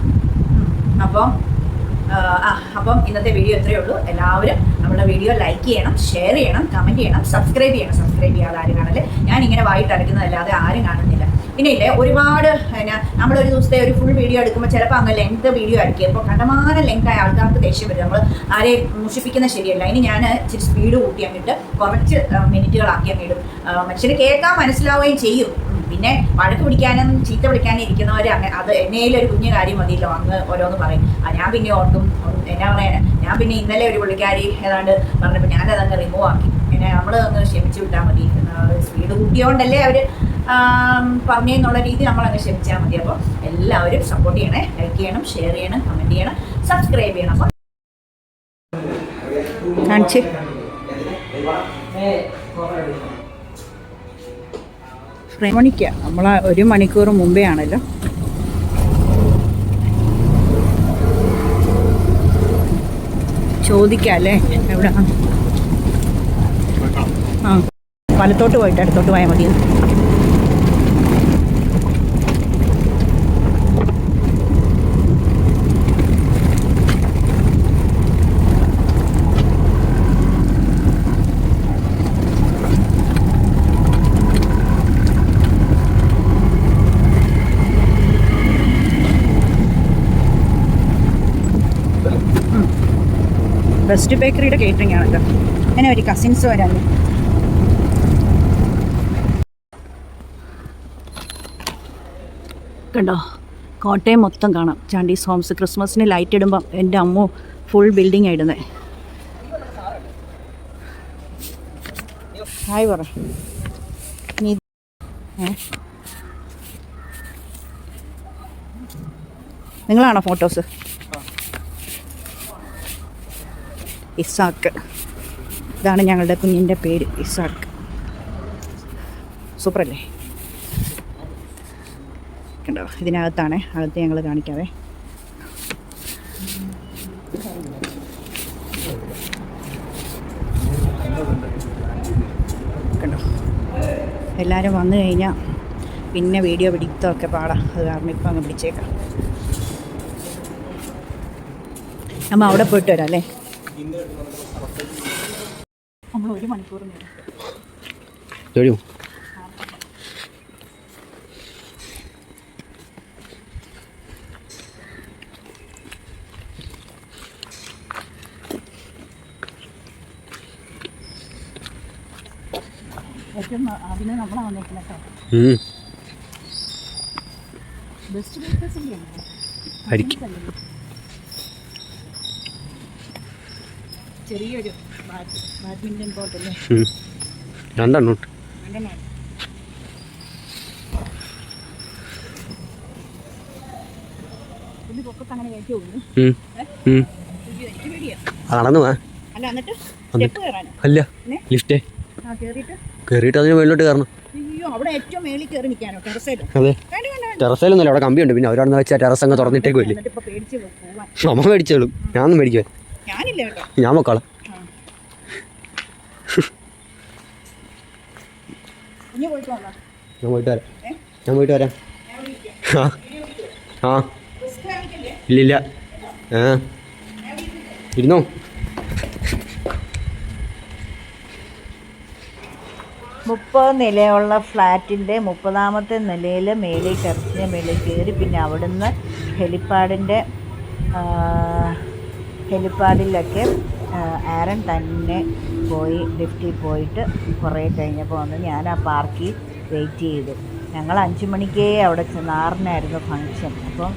അപ്പം ഇന്നത്തെ വീഡിയോ ഇത്രയേ ഉള്ളൂ. എല്ലാവരും നമ്മുടെ വീഡിയോ ലൈക്ക് ചെയ്യണം, ഷെയർ ചെയ്യണം, കമൻറ്റ് ചെയ്യണം, സബ്സ്ക്രൈബ് ചെയ്യാതെ ആരും കാണല്ലേ. ഞാൻ ഇങ്ങനെ വായിട്ട് അടയ്ക്കുന്നതല്ലാതെ ആരും കാണുന്നില്ല. പിന്നെ ഇല്ലേ ഒരുപാട് പിന്നെ നമ്മളൊരു ദിവസത്തെ ഒരു ഫുൾ വീഡിയോ എടുക്കുമ്പോൾ ചിലപ്പോൾ അങ്ങ് ലെങ്ത് വീഡിയോ ആയിരിക്കും. അപ്പോൾ കണ്ടമാനം ലെങ്ത് ആയ ആൾക്കാർക്ക് ദേഷ്യം വരും. നമ്മൾ ആരെയും മുഷിപ്പിക്കുന്ന ശരിയല്ല. ഇനി ഞാൻ ഇച്ചിരി സ്പീഡ് കൂട്ടി അങ്ങിട്ട് കുറച്ച് മിനിറ്റുകളാക്കി അങ്ങിടും. മനുഷ്യന് കേൾക്കാൻ മനസ്സിലാവുകയും ചെയ്യും. പിന്നെ വഴക്ക് പിടിക്കാനും ചീത്ത വിളിക്കാനും ഇരിക്കുന്നവർ അങ്ങനെ അത് എന്നേലൊരു കുഞ്ഞു കാര്യം മതിയല്ലോ അങ്ങ് ഓരോന്ന് പറയും. ഞാൻ പിന്നെ ഓർക്കും എന്നാ പറയാൻ, ഞാൻ പിന്നെ ഇന്നലെ ഒരു പുള്ളിക്കാരി ഏതാണ്ട് പറഞ്ഞപ്പോൾ ഞാനതങ്ങ് റിമൂവ് ആക്കി. പിന്നെ നമ്മൾ അങ്ങ് ക്ഷമിച്ചു വിട്ടാൽ മതി. സ്പീഡ് കൂട്ടിയോണ്ടല്ലേ അവർ പറഞ്ഞെന്നുള്ള രീതി നമ്മളങ്ങ് ക്ഷമിച്ചാൽ മതി. അപ്പോൾ എല്ലാവരും സപ്പോർട്ട് ചെയ്യണേ, ലൈക്ക് ചെയ്യണം, ഷെയർ ചെയ്യണം, കമൻറ്റ് ചെയ്യണം, സബ്സ്ക്രൈബ് ചെയ്യണം. അപ്പോൾ കാണിച്ച് മണിക്ക് നമ്മൾ 1 മണിക്കൂർ മുമ്പേ ആണല്ലോ. ചോദിക്കാം അല്ലേ എവിടെ? ആ വലത്തോട്ട് പോയിട്ട് അടുത്തോട്ട് പോയാൽ മതി. ബെസ്റ്റ് ബേക്കറിയുടെ കേറ്ററിംഗ് ആണല്ലോ. അങ്ങനെ ഒരു കസിൻസ് വരാൻ കണ്ടോ, കോട്ടയം മൊത്തം കാണാം. ചാണ്ടീസ് ഹോംസ് ക്രിസ്മസിന് ലൈറ്റ് ഇടുമ്പം എൻ്റെ അമ്മ ഫുൾ ബിൽഡിംഗ് ആയിടുന്നത്. ഹായ് പറ നീ. നിങ്ങളാണോ ഫോട്ടോസ്? ഇസാക്ക്, ഇതാണ് ഞങ്ങളുടെ കുഞ്ഞിൻ്റെ പേര്, ഇസാക്ക്. സൂപ്പറല്ലേ? കണ്ടോ, ഇതിനകത്താണ്. അകത്ത് ഞങ്ങൾ കാണിക്കാവേ. കണ്ടോ, എല്ലാവരും വന്നു കഴിഞ്ഞാൽ പിന്നെ വീഡിയോ പിടിത്തമൊക്കെ പാടാം. അത് കാരണം ഇപ്പം അങ്ങ് പിടിച്ചേക്കാം. നമ്മൾ അവിടെ പോയിട്ട് വരാം അല്ലേ? നമ്മൾ 1 മണിക്കൂർ നേരം അതിന് നമ്മളാണ് വന്നേക്കുന്നത് കേട്ടോ. ബെസ്റ്റ് ബ്രേക്ക്ഫാസ്റ്റ് ചെറിയൊരു ബാഡ്മിൻ്റൺ കോർട്ടല്ലേ? രണ്ടെണ്ണം. ഇത് പൊക്കത്ത് അങ്ങനെ കയറ്റി പോകുന്നു. എനിക്ക് പേടിയാ. അല്ല എന്നിട്ട് സ്റ്റെപ്പ് കയറാനോ? അല്ല, ലിഫ്റ്റ് കയറിയിട്ട് അതിന് മേളിലോട്ട് കയറണം. അയ്യോ, അവിടെ ഏറ്റവും മേളിൽ കയറി നിൽക്കാനോ? ടെറസേലോ? അതെ, ടെറസേലൊന്നുമല്ല, അവിടെ കമ്പിയുണ്ട്. പിന്നെ അവരവിടെ വെച്ചാൽ ടെറസ് അങ്ങ് തുറന്നിട്ടേക്കുമല്ലേ. നമ്മ മേടിച്ചോളും, ഞാനൊന്നും മേടിക്കുവാൻ. ഞാൻ മക്കളെ ഞാൻ പോയിട്ട് വരാം. ആ ഇല്ലില്ല, ഇരുന്നോ. 30 നിലയുള്ള ഫ്ലാറ്റിൻ്റെ 30ാമത്തെ നിലയിൽ മേളിൽ ടെറസിൻ്റെ മേളിൽ കയറി പിന്നെ അവിടുന്ന് ഹെലിപ്പാഡിലൊക്കെ ആരൻ തന്നെ പോയി ലിഫ്റ്റിൽ പോയിട്ട് കുറേ കഴിഞ്ഞപ്പോൾ വന്ന് ഞാൻ ആ പാർക്കിൽ വെയിറ്റ് ചെയ്തു. ഞങ്ങൾ 5 മണിക്കേ അവിടെ ചെന്ന്, 6-നായിരുന്നു ഫങ്ഷൻ. അപ്പം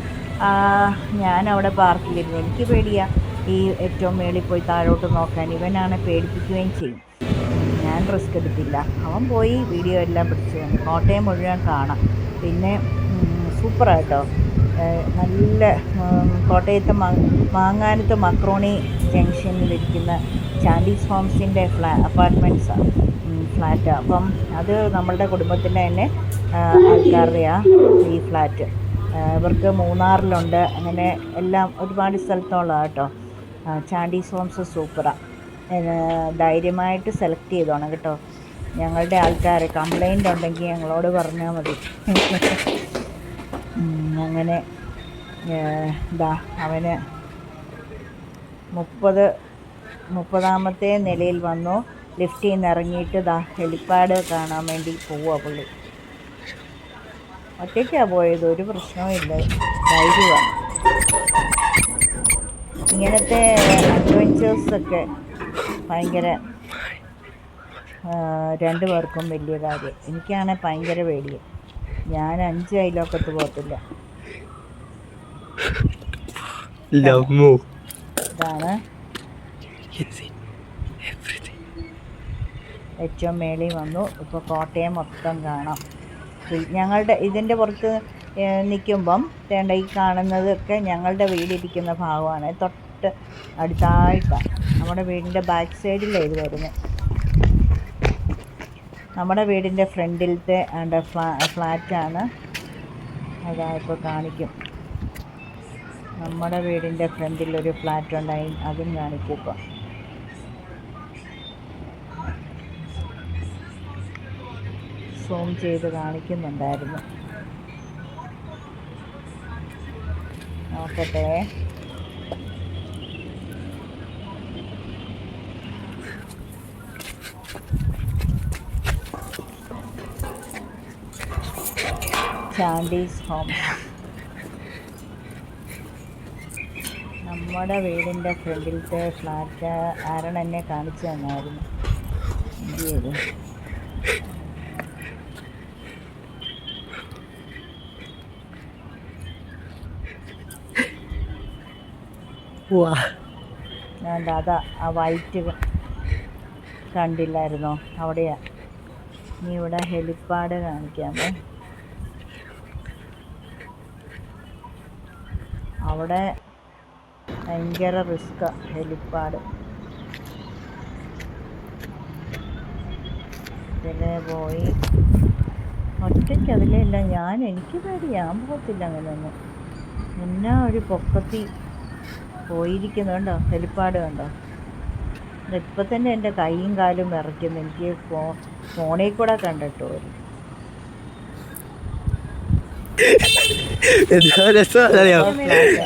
ഞാനവിടെ പാർക്കിലിരുന്നു. എനിക്ക് പേടിയാണ് ഈ ഏറ്റവും മേളിൽ പോയി താഴോട്ട് നോക്കാൻ. ഇവനാണ് പേടിപ്പിക്കുകയും ചെയ്യും. ഞാൻ റിസ്ക് എടുത്തില്ല. അവൻ പോയി വീഡിയോ എല്ലാം പിടിച്ചു തന്നു. കോട്ടയം മുഴുവൻ കാണാം. പിന്നെ സൂപ്പറായിട്ടോ, നല്ല കോട്ടയത്തെ മാങ്ങാനത്ത് മക്രോണി ജംഗ്ഷനിലിരിക്കുന്ന ചാണ്ടീസ് ഹോംസിൻ്റെ അപ്പാർട്ട്മെൻറ്റ്സാണ്, ഫ്ലാറ്റാണ്. അപ്പം അത് നമ്മളുടെ കുടുംബത്തിൻ്റെ തന്നെ ആൾക്കാരുടെയാണ് ഈ ഫ്ലാറ്റ്. ഇവർക്ക് മൂന്നാറിലുണ്ട്, അങ്ങനെ എല്ലാം ഒരുപാട് സ്ഥലത്തോളമാണ് കേട്ടോ. ചാണ്ടീസ് ഹോംസ് സൂപ്പറാണ്. ധൈര്യമായിട്ട് സെലക്ട് ചെയ്തോണം കേട്ടോ. ഞങ്ങളുടെ ആൾക്കാർ കംപ്ലൈൻ്റ് ഉണ്ടെങ്കിൽ ഞങ്ങളോട് പറഞ്ഞാൽ മതി. അങ്ങനെ ഇതാ അവന് 30ാമത്തെ നിലയിൽ വന്നു. ലിഫ്റ്റിൽ നിന്ന് ഇറങ്ങിയിട്ട് ഹെലിപ്പാഡ് കാണാൻ വേണ്ടി പോവുക പുള്ളി. ഒറ്റയ്ക്കാണ് പോയത്, ഒരു പ്രശ്നവും ഇല്ല, ധൈര്യമാണ്. ഇങ്ങനത്തെ അഡ്വഞ്ചേഴ്സൊക്കെ ഭയങ്കര രണ്ടു പേർക്കും വലിയ കാര്യം. എനിക്കാണെങ്കിൽ ഭയങ്കര പേടിയാണ്. ഞാൻ 5 അയലോക്കത്ത് പോകത്തില്ല. ഇതാണ് ഏറ്റവും മേളിൽ വന്നു. ഇപ്പോൾ കോട്ടയം മൊത്തം കാണാം. ഞങ്ങളുടെ ഇതിൻ്റെ പുറത്ത് നിൽക്കുമ്പം തേണ്ട ഈ കാണുന്നതൊക്കെ ഞങ്ങളുടെ വീടിരിക്കുന്ന ഭാഗമാണ്. തൊട്ട് അടുത്തായിട്ടാണ് നമ്മുടെ വീടിൻ്റെ ബാക്ക് സൈഡിലാണ് ഇത് വരുന്നത്. നമ്മുടെ വീടിൻ്റെ ഫ്രണ്ടിലത്തെ ഫ്ലാറ്റാണ്. അതാ ഇപ്പോൾ കാണിക്കും. നമ്മുടെ വീടിൻ്റെ ഫ്രണ്ടിലൊരു ഫ്ലാറ്റ് ഉണ്ടായി, അതും കാണിക്കും. ഇപ്പോൾ സൂം ചെയ്ത് കാണിക്കുന്നുണ്ടായിരുന്നു. നോക്കട്ടെ. ചാണ്ടീസ് ഹോം. നമ്മുടെ വീടിൻ്റെ ഫ്രണ്ടിലത്തെ ഫ്ലാറ്റ് ആരാണ് എന്നെ കാണിച്ചു തന്നായിരുന്നു. എന്ത് ചെയ്തു? അതാ ആ വൈറ്റ് കണ്ടില്ലായിരുന്നോ? അവിടെയാ. ഇനി ഇവിടെ ഹെലിപ്പാഡ് കാണിക്കാമേ. അവിടെ ഭയങ്കര റിസ്ക്കാണ് ഹെലിപ്പാഡ്. ഇതിൽ പോയി ഒറ്റയ്ക്ക് അതിലില്ല. എനിക്ക് പേടിയാൻ പോകത്തില്ല അങ്ങനെയൊന്നും. എന്നാ ഒരു പൊക്കത്തി പോയിരിക്കുന്നു. കണ്ടോ ഹെലിപ്പാഡ് കണ്ടോ? ഇപ്പം തന്നെ എൻ്റെ കൈയും കാലും വിറയ്ക്കുന്നു. എനിക്ക് ഫോണിൽ കൂടെ കണ്ടിട്ട് വരും.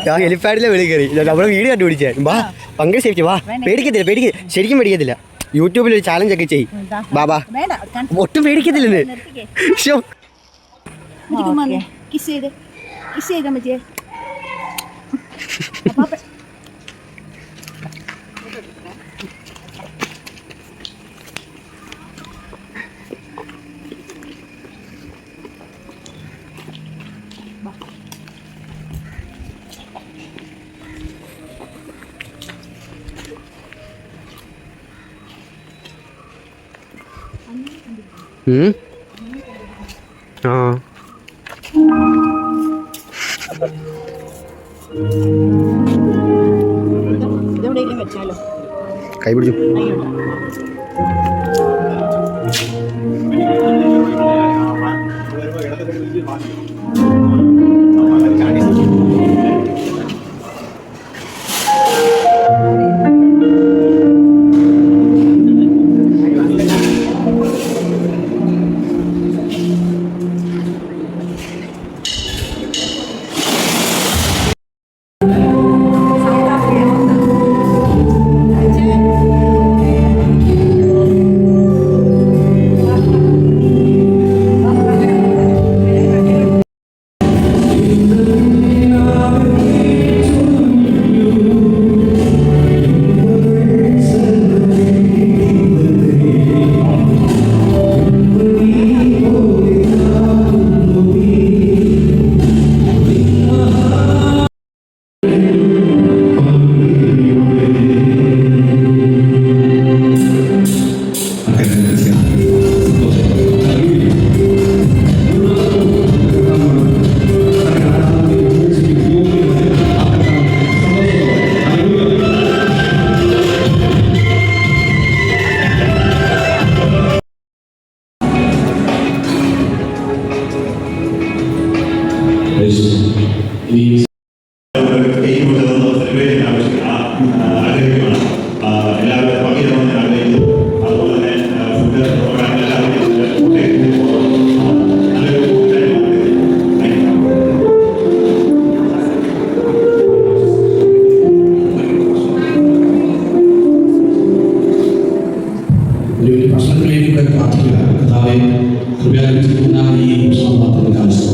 ഞാൻ ഹെലിപ്പാഡിലെ വെളി കയറി നമ്മളെ വീട് കണ്ടുപിടിച്ചേ. വാ പങ്കെടുത്ത് വാ. പേടിക്കത്തില്ല, ശരിക്കും പേടിക്കത്തില്ല. യൂട്യൂബിൽ ഒരു ചാലഞ്ച് ഒക്കെ ചെയ്യും. ബാബാ ഒട്ടും പേടിക്കത്തില്ലെന്ന്. ആ ഇതെവിടെയെങ്കിലും വെച്ചാലോ? കൈ പിടിച്ചു. ഭക്ഷണത്തിലേക്ക് പ്രാർത്ഥിക്കുക. കർത്താവേ, കൃപയാൽ ഈ ഭക്ഷണം മാത്രം കാണിച്ചു.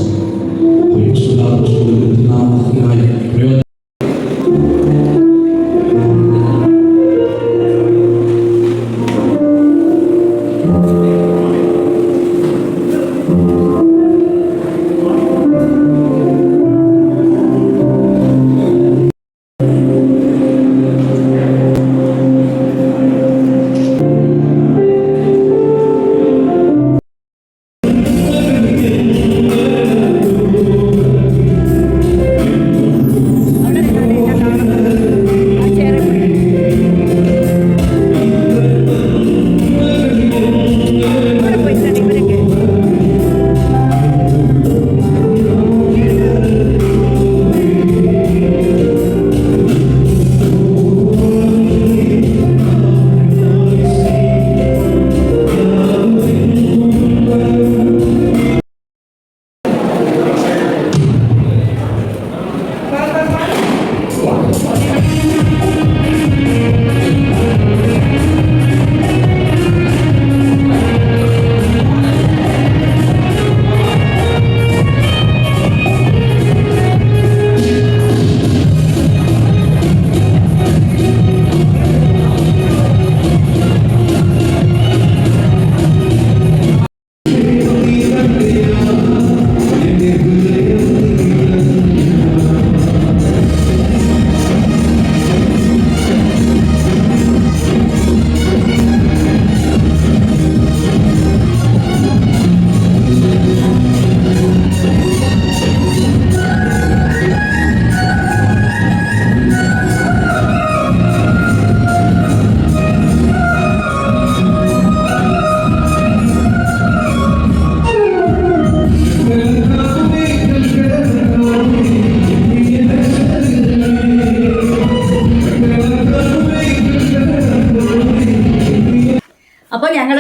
അപ്പോൾ ഞങ്ങൾ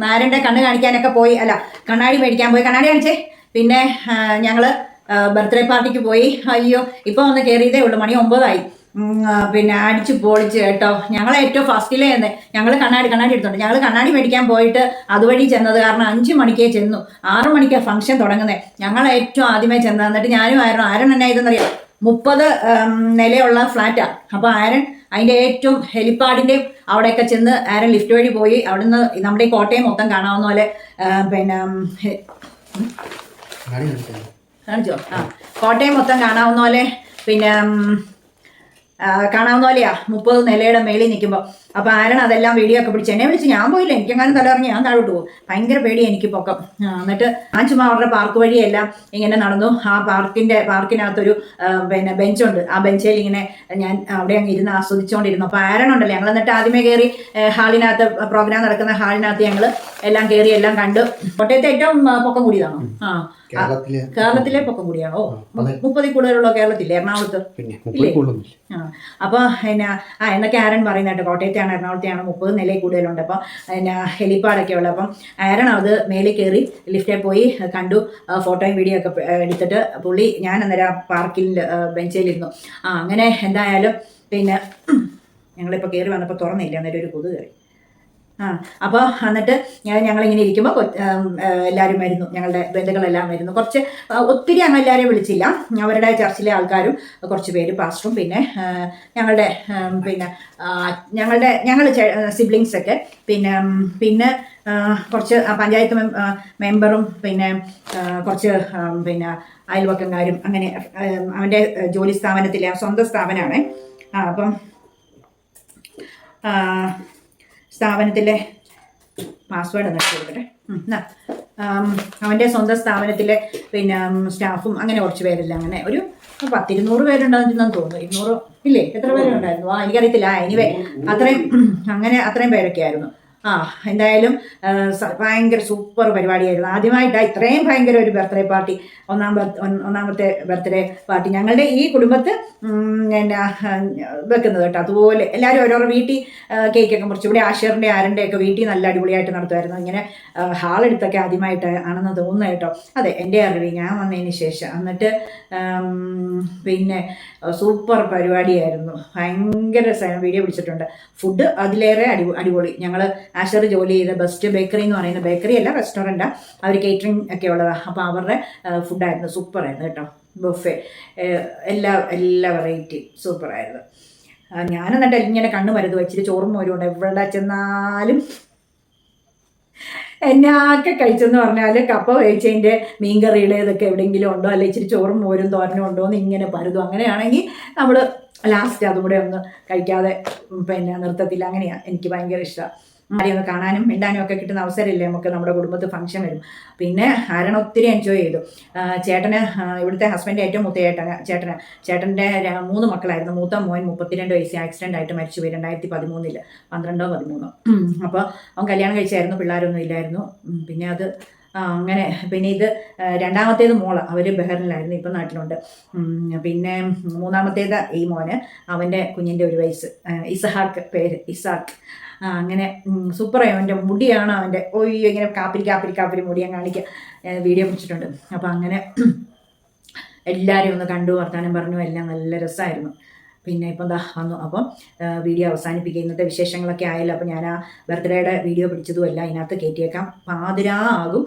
നാരൻ്റെ കണ്ണ് കാണിക്കാനൊക്കെ പോയി, അല്ല കണ്ണാടി മേടിക്കാൻ പോയി, കണ്ണാടി കാണിച്ചേ. പിന്നെ ഞങ്ങൾ ബർത്ത്ഡേ പാർട്ടിക്ക് പോയി. അയ്യോ ഇപ്പോൾ ഒന്ന് കയറിയതേ ഉള്ളൂ, മണി 9 പിന്നെ അടിച്ച് പൊളിച്ച് കേട്ടോ. ഞങ്ങൾ ഏറ്റവും ഫസ്റ്റിലേ തന്നെ ഞങ്ങൾ കണ്ണാടി എടുത്തോണ്ട് ഞങ്ങൾ കണ്ണാടി മേടിക്കാൻ പോയിട്ട് അതുവഴി ചെന്നത് കാരണം 5 മണിക്കേ ചെന്നു. 6 മണിക്കാണ് ഫംഗ്ഷൻ തുടങ്ങുന്നത്. ഞങ്ങൾ ഏറ്റവും ആദ്യമേ ചെന്നത്. എന്നിട്ട് ഞാനും ആരൻ എന്നാ ഇതെന്നറിയാം, 30 നിലയുള്ള ഫ്ലാറ്റാണ്. അപ്പോൾ ആരൻ അതിൻ്റെ ഏറ്റവും ഹെലിപ്പാഡിൻ്റെ അവിടെയൊക്കെ ചെന്ന് ആരൻ ലിഫ്റ്റ് വഴി പോയി. അവിടുന്ന് നമ്മുടെ ഈ കോട്ടയം മൊത്തം കാണാവുന്ന പോലെ പിന്നെ കാണിച്ചോ, കോട്ടയം മൊത്തം കാണാവുന്ന പോലെ പിന്നെ കാണാവുന്ന പോലെയാ 30 നിലയുടെ മേളിൽ നിൽക്കുമ്പോൾ. അപ്പോൾ ആരാണ് അതെല്ലാം വീഡിയോ ഒക്കെ പിടിച്ച് എന്നെ വിളിച്ച്. ഞാൻ പോയില്ല, എനിക്കെങ്ങാനും തലറിഞ്ഞ് ഞാൻ താഴോട്ട് പോകും. ഭയങ്കര പേടിയാണ് എനിക്ക് പൊക്കം. എന്നിട്ട് ഞാൻ ചുമ്മാ അവരുടെ പാർക്ക് വഴിയെല്ലാം ഇങ്ങനെ നടന്നു. ആ പാർക്കിനകത്തൊരു പിന്നെ ബെഞ്ചുണ്ട്. ആ ബെഞ്ചിൽ ഇങ്ങനെ ഞാൻ അവിടെ അങ്ങ് ഇരുന്ന് ആസ്വദിച്ചുകൊണ്ടിരുന്നു. അപ്പോൾ ആരാണുണ്ടല്ലോ ഞങ്ങൾ. എന്നിട്ട് ആദ്യമേ കയറി ഹാളിനകത്ത്, പ്രോഗ്രാം നടക്കുന്ന ഹാളിനകത്ത് ഞങ്ങൾ എല്ലാം കയറി എല്ലാം കണ്ടു. കോട്ടയത്തെ ഏറ്റവും പൊക്കം കൂടിയതാണോ? കേരളത്തിലെ പൊക്കം കൂടിയാണോ? 30 കൂടുതലുള്ള കേരളത്തിലെ എറണാകുളത്ത് ഇല്ലേ? അപ്പോൾ പിന്നെ എന്നൊക്കെ ആരൻ പറയുന്നതായിട്ട് കോട്ടയത്തെയാണ് എറണാകുളത്തെയാണ് 30 നിലയിൽ കൂടുതലുണ്ട്. അപ്പം പിന്നെ ഹെലിപ്പാഡൊക്കെ ഉള്ളത്. അപ്പം ആരൻ അത് മേളിൽ കയറി ലിഫ്റ്റിൽ പോയി കണ്ടു. ഫോട്ടോയും വീഡിയോ ഒക്കെ എടുത്തിട്ട് പുള്ളി ഞാൻ അന്നേരം പാർക്കിൽ ബെഞ്ചിലിരുന്നു. അങ്ങനെ എന്തായാലും പിന്നെ ഞങ്ങളിപ്പോൾ കയറി വന്നപ്പോൾ തുറന്നില്ല, അന്നേരം ഒരു കൊതു കയറി. അപ്പോൾ എന്നിട്ട് ഞങ്ങളിങ്ങനെ ഇരിക്കുമ്പോൾ എല്ലാവരും വരുന്നു, ഞങ്ങളുടെ ബന്ധുക്കളെല്ലാം വരുന്നു. കുറച്ച് ഒത്തിരി ഞങ്ങൾ എല്ലാവരെയും വിളിച്ചില്ല. അവരുടെ ചർച്ചിലെ ആൾക്കാരും കുറച്ച് പേര്, പാസ്റ്ററും, പിന്നെ ഞങ്ങൾ സിബ്ലിങ്സൊക്കെ, പിന്നെ കുറച്ച് പഞ്ചായത്ത് മെമ്പറും, പിന്നെ കുറച്ച് പിന്നെ അയൽവക്കക്കാരും, അങ്ങനെ അവൻ്റെ ജോലി സ്ഥാപനത്തിലെ സ്വന്തം സ്ഥാപനമാണ്. അപ്പം സ്ഥാപനത്തിലെ പാസ്വേഡ് ഒന്ന് കൊടുക്കട്ടെ. അവൻ്റെ സ്വന്തം സ്ഥാപനത്തിലെ പിന്നെ സ്റ്റാഫും അങ്ങനെ കുറച്ച് പേരെല്ലാം, അങ്ങനെ ഒരു 10-200 പേരുണ്ടാകുന്നെന്ന് തോന്നുന്നു. 200 ഇല്ലേ, എത്ര പേരുണ്ടായിരുന്നു? എനിക്കറിയത്തില്ല. എനിവേ അത്രയും പേരൊക്കെ ആയിരുന്നു. എന്തായാലും ഭയങ്കര സൂപ്പർ പരിപാടിയായിരുന്നു. ആദ്യമായിട്ടാണ് ഇത്രയും ഭയങ്കര ഒരു ബർത്ത്ഡേ പാർട്ടി, ഒന്നാമത്തെ ബർത്ത്ഡേ പാർട്ടി ഞങ്ങളുടെ ഈ കുടുംബത്ത് എന്നാ വെക്കുന്നത് കേട്ടോ. അതുപോലെ എല്ലാവരും ഓരോരോ വീട്ടിൽ കേക്കൊക്കെ മുറിച്ച്, ഇവിടെ ആഷിറിൻ്റെ ആരൻ്റെ ഒക്കെ വീട്ടിൽ നല്ല അടിപൊളിയായിട്ട് നടത്തുമായിരുന്നു. ഇങ്ങനെ ഹാളെടുത്തൊക്കെ ആദ്യമായിട്ട് ആണെന്ന് തോന്നുന്നു കേട്ടോ. അതെ, എൻ്റെ അറിവ് ഞാൻ വന്നതിന് ശേഷം. എന്നിട്ട് പിന്നെ സൂപ്പർ പരിപാടിയായിരുന്നു. ഭയങ്കര വീഡിയോ പിടിച്ചിട്ടുണ്ട്. ഫുഡ് അതിലേറെ അടിപൊളി. ഞങ്ങൾ ആഷർ ജോലി ചെയ്ത ബെസ്റ്റ് ബേക്കറി എന്ന് പറയുന്ന ബേക്കറി അല്ല, റെസ്റ്റോറൻറ്റാണ്. അവർ കേറ്ററിംഗ് ഒക്കെ ഉള്ളതാണ്. അപ്പോൾ അവരുടെ ഫുഡായിരുന്നു, സൂപ്പറായിരുന്നു കേട്ടോ. ബുഫേ എല്ലാ വെറൈറ്റി സൂപ്പറായിരുന്നു. ഞാൻ എന്നിട്ട് ഇങ്ങനെ കണ്ണു മരുന്ന് വെച്ചിട്ട് ചോറും മോരും ഉണ്ട്. എവിടെ ചെന്നാലും എന്നാക്കെ കഴിച്ചെന്ന് പറഞ്ഞാൽ കപ്പ വേവിച്ചതിൻ്റെ മീൻകറിയുടെ ഇതൊക്കെ എവിടെയെങ്കിലും ഉണ്ടോ, അല്ലെങ്കിൽ ഇച്ചിരി ചോറും മോരും തോരനും ഉണ്ടോ എന്ന് ഇങ്ങനെ പരുതും. അങ്ങനെയാണെങ്കിൽ നമ്മൾ ലാസ്റ്റ് അതും കൂടെ ഒന്ന് കഴിക്കാതെ പിന്നെ നിർത്തത്തില്ല. അങ്ങനെയാണ് എനിക്ക് ഭയങ്കര ഇഷ്ടമാണ്. ആരെയും ഒന്ന് കാണാനും മിണ്ടാനും ഒക്കെ കിട്ടുന്ന അവസരമില്ലേ നമുക്ക്, നമ്മുടെ കുടുംബത്തിൽ ഫംഗ്ഷൻ വരും. പിന്നെ ആരാണ് ഒത്തിരി എൻജോയ് ചെയ്തു. ചേട്ടന്, ഇവിടുത്തെ ഹസ്ബൻഡ് ഏറ്റവും മൂത്ത ചേട്ടൻ്റെ 3 മക്കളായിരുന്നു. മൂത്ത മോൻ 32 വയസ്സ് ആക്സിഡൻ്റ് ആയിട്ട് മരിച്ചുപോയി 2013, 12-13. അപ്പോൾ അവൻ കല്യാണം കഴിച്ചായിരുന്നു, പിള്ളേരൊന്നും ഇല്ലായിരുന്നു. പിന്നെ അത് അങ്ങനെ പിന്നെ ഇത് രണ്ടാമത്തേത് മോള്, അവർ ബഹറിനിലായിരുന്നു, ഇപ്പം നാട്ടിലുണ്ട്. പിന്നെ മൂന്നാമത്തേത് ഈ മോന്, അവൻ്റെ കുഞ്ഞിൻ്റെ 1 വയസ്സ്, ഇസഹാക്ക്, പേര് ഇസാക്ക്. അങ്ങനെ സൂപ്പറായി. അവൻ്റെ മുടിയാണ് അവൻ്റെ ഇങ്ങനെ കാപ്പിരി മുടി ഞാൻ കാണിക്കുക, വീഡിയോ പിടിച്ചിട്ടുണ്ട്. അപ്പോൾ അങ്ങനെ എല്ലാവരും ഒന്ന് കണ്ടു, വർത്താനം പറഞ്ഞു, എല്ലാം നല്ല രസമായിരുന്നു. പിന്നെ ഇപ്പം എന്താ വന്നു. അപ്പം വീഡിയോ അവസാനിപ്പിക്കുക. ഇന്നത്തെ വിശേഷങ്ങളൊക്കെ ആയല്ലോ. അപ്പോൾ ഞാൻ ആ ബർത്ത്ഡേയുടെ വീഡിയോ പിടിച്ചതുമല്ല ഇതിനകത്ത് കയറ്റിയേക്കാം. പാതിരാ ആകും.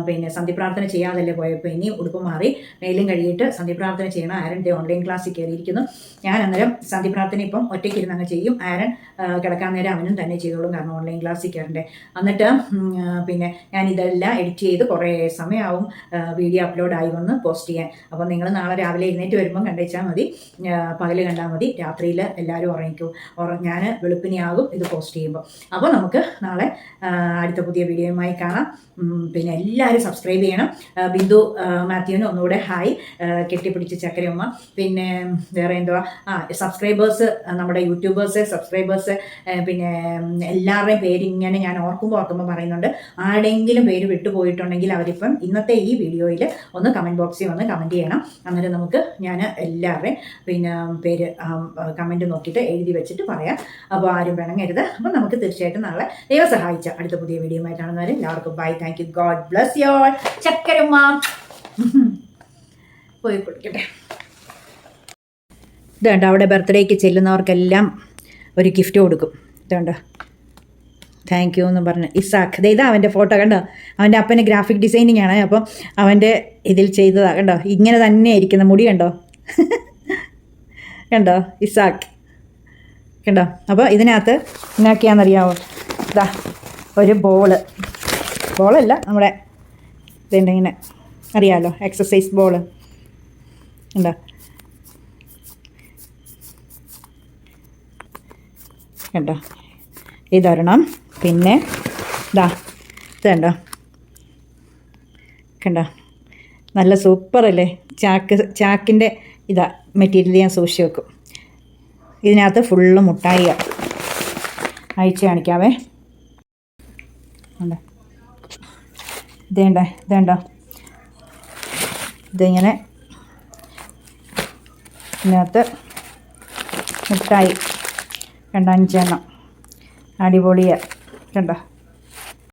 പിന്നെ സന്ധ്യപ്രാർത്ഥന ചെയ്യാതല്ലേ പോയപ്പോൾ ഇനി ഉടുപ്പ് മാറി മേലും കഴിയിട്ട് സന്ധ്യപ്രാർത്ഥന ചെയ്യണം. ആരൻ്റെ ഓൺലൈൻ ക്ലാസ്സിൽ കയറിയിരിക്കുന്നു. ഞാൻ അന്നേരം സന്ധ്യപ്രാർത്ഥന ഇപ്പം ഒറ്റയ്ക്കിരുന്ന് അങ്ങ് ചെയ്യും. ആരൻ കിടക്കാൻ നേരം അവനും തന്നെ ചെയ്തോളും, കാരണം ഓൺലൈൻ ക്ലാസ്സിൽ കയറണ്ടേ. എന്നിട്ട് പിന്നെ ഞാൻ ഇതെല്ലാം എഡിറ്റ് ചെയ്ത് കുറേ സമയമാവും വീഡിയോ അപ്ലോഡായി വന്ന് പോസ്റ്റ് ചെയ്യാൻ. അപ്പോൾ നിങ്ങൾ നാളെ രാവിലെ എഴുന്നേറ്റ് വരുമ്പം കണ്ടുവച്ചാൽ മതി, പകൽ കണ്ടാൽ മതി. രാത്രിയിൽ എല്ലാവരും ഉറങ്ങിക്കും. ഞാൻ വെളുപ്പിനെയാകും ഇത് പോസ്റ്റ് ചെയ്യുമ്പോൾ. അപ്പോൾ നമുക്ക് നാളെ അടുത്ത പുതിയ വീഡിയോയുമായി കാണാം. പിന്നെ എല്ലാവരും സബ്സ്ക്രൈബ് ചെയ്യണം. ബിന്ദു മാത്യുവിന് ഒന്നുകൂടെ ഹായ്, കെട്ടിപ്പിടിച്ച് ചക്കരയമ്മ. പിന്നെ വേറെ എന്തുവാ, സബ്സ്ക്രൈബേഴ്സ്, നമ്മുടെ യൂട്യൂബേഴ്സ് സബ്സ്ക്രൈബേഴ്സ്, പിന്നെ എല്ലാവരുടെയും പേര് ഇങ്ങനെ ഞാൻ ഓർക്കുമ്പോൾ പറയുന്നുണ്ട്. ആരുടെയെങ്കിലും പേര് വിട്ടുപോയിട്ടുണ്ടെങ്കിൽ അവരിപ്പം ഇന്നത്തെ ഈ വീഡിയോയിൽ ഒന്ന് കമൻറ്റ് ബോക്സിൽ വന്ന് കമൻറ്റ് ചെയ്യണം. അന്നേരം നമുക്ക് ഞാൻ എല്ലാവരുടെയും പിന്നെ പേര് കമൻറ്റ് നോക്കിയിട്ട് എഴുതി വെച്ചിട്ട് പറയാം. അപ്പോൾ ആരും പിണങ്ങരുത്. അപ്പോൾ നമുക്ക് തീർച്ചയായിട്ടും നാളെ ദൈവം സഹായിച്ച അടുത്ത പുതിയ വീഡിയോ ആയിട്ട് കാണുന്നവരെ എല്ലാവർക്കും bye. Thank you. God bless you all. ചക്കരമ്മ പോയി കുടിക്കട്ടെ. ഇതുണ്ട് അവിടെ ബർത്ത്ഡേക്ക് ചെല്ലുന്നവർക്കെല്ലാം ഒരു ഗിഫ്റ്റ് കൊടുക്കും. ഇതുണ്ട് താങ്ക് യു എന്ന് പറഞ്ഞ് ഇസാഖ്. ഇതാ അവൻ്റെ ഫോട്ടോ കണ്ടോ. അവൻ്റെ അപ്പന് ഗ്രാഫിക് ഡിസൈനിങ് ആണ്. അപ്പം അവൻ്റെ ഇതിൽ ചെയ്തതാണ് കണ്ടോ. ഇങ്ങനെ തന്നെ ഇരിക്കുന്ന മുടി കണ്ടോ കണ്ടോ ഇസാഖ് കണ്ടോ. അപ്പോൾ ഇതിനകത്ത് എന്നാക്കിയാണെന്നറിയാമോ, ഇതാ ഒരു ബോളല്ല നമ്മുടെ ഇതുണ്ട് ഇങ്ങനെ അറിയാമല്ലോ, എക്സസൈസ് ബോള് ഉണ്ടോ കണ്ടോ. ഇതൊരെണ്ണം. പിന്നെ ഇതാ ഇത് കണ്ടോ നല്ല സൂപ്പറല്ലേ. ചാക്കിൻ്റെ ഇതാ മെറ്റീരിയൽ ഞാൻ സൂക്ഷിച്ച് വെക്കും. ഇതിനകത്ത് ഫുള്ള് മുട്ടായിയാണ്. അയച്ച് കാണിക്കാവേ. ഉണ്ടോ ഇതേണ്ടോ ഇതിങ്ങനെ ഇതിനകത്ത് മുട്ടായി കണ്ടോ 5 എണ്ണം. അടിപൊളിയാണ് കണ്ടോ.